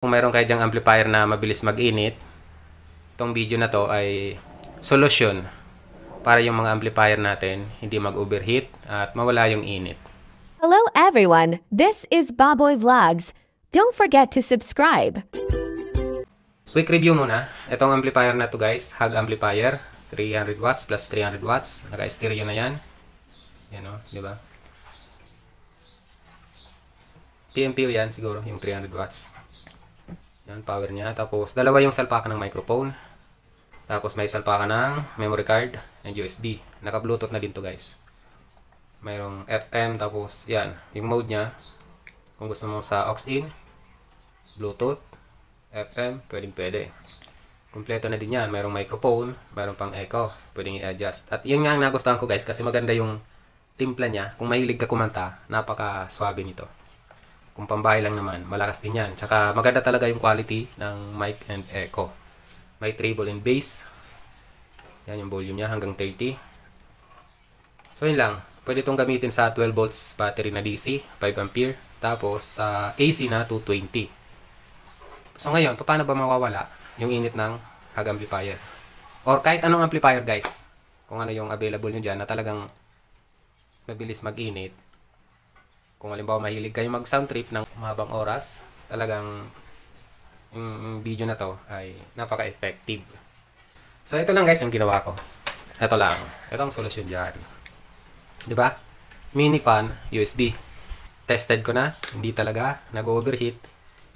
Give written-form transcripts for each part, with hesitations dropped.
Kung mayroon kayo dyang amplifier na mabilis mag-init, itong video na to ay solusyon para yung mga amplifier natin hindi mag-overheat at mawala yung init. Hello everyone, this is Baboy Vlogs. Don't forget to subscribe. Quick review muna. Itong amplifier na to guys, Hug amplifier, 300 watts plus 300 watts. Naka-stereo na yan. Yan o, di ba? PMPO yan siguro, yung 300 watts. Yan, power niya. Tapos, dalawa yung salpakan ng microphone. Tapos, may salpakan ng memory card and USB. Naka-Bluetooth na din to guys. Mayroong FM, tapos, yan. Yung mode niya, kung gusto mo sa aux-in, Bluetooth, FM, pwede. Kompleto na din yan. Mayroong microphone, mayroong pang echo. Pwedeng i-adjust. At yun nga ang nagustuhan ko guys, kasi maganda yung timpla niya. Kung mahilig ka kumanta, napaka-swabe nito. Kung pambahay lang naman, malakas din yan. Tsaka maganda talaga yung quality ng mic and echo. May treble and bass. Yan yung volume niya hanggang 30. So yun lang. Pwede itong gamitin sa 12 volts battery na DC, 5 ampere. Tapos sa AC na 220. So ngayon, paano ba mawawala yung init ng Hug amplifier? Or kahit anong amplifier guys. Kung ano yung available nyo dyan na talagang mabilis mag-init. Kung halimbawa mahilig kayo mag-sound trip ng mahabang oras, talagang yung video na to ay napaka-effective. So ito lang guys yung ginawa ko. Ito lang. Ito ang solusyon dyan. Diba? Mini fan, USB. Tested ko na. Hindi talaga nag-overheat.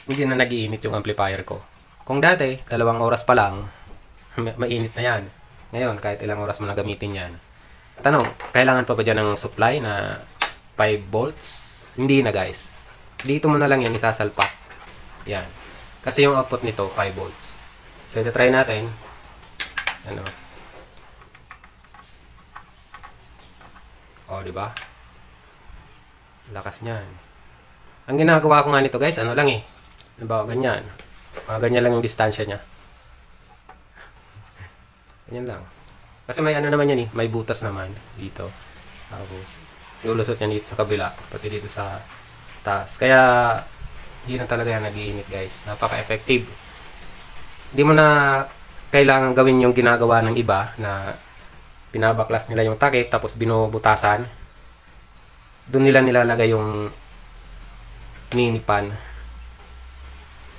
Hindi na nag-iinit yung amplifier ko. Kung dati, 2 oras pa lang, mainit na yan. Ngayon, kahit ilang oras mo na gamitin yan. Tanong, kailangan pa ba dyan ng supply na 5 volts? Hindi na guys. Dito mo na lang yan isasalpak. Yan. Kasi yung output nito 5 volts. So ito try natin. Ano? Oh, di ba? Lakas niyan. Ang ginagawa ko nga nito guys, ano lang eh. Halimbawa ganyan. Ganyan lang yung distansya niya. Ganyan lang. Kasi may ano naman yan eh, may butas naman dito. Tapos iulusot niya dito sa kabila, pati dito sa taas. Kaya, hindi na talaga yan nag-iinit guys. Napaka-effective. Hindi mo na kailangan gawin yung ginagawa ng iba na pinabaklas nila yung takip tapos binubutasan. Doon nila nilalagay yung mini pan.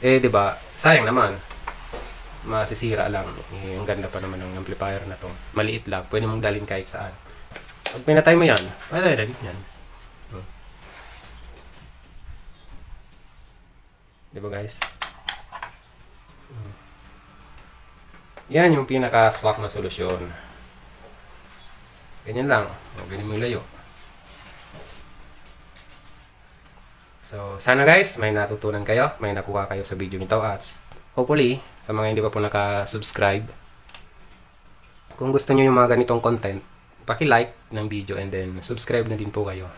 Eh, di ba? Sayang naman. Masisira lang. Eh, ang ganda pa naman ng amplifier na to. Maliit lang. Pwede mong dalhin kahit saan. Pag pinatay mo yan, pwede rin yan. Diba guys? Yan yung pinaka-swak na solusyon. Ganyan lang. Ganyan mo layo. So, sana guys, may natutunan kayo. May nakuha kayo sa video nito. At hopefully, sa mga hindi pa po naka-subscribe, kung gusto nyo yung mga ganitong content, paki-like ng video and then subscribe na din po kayo.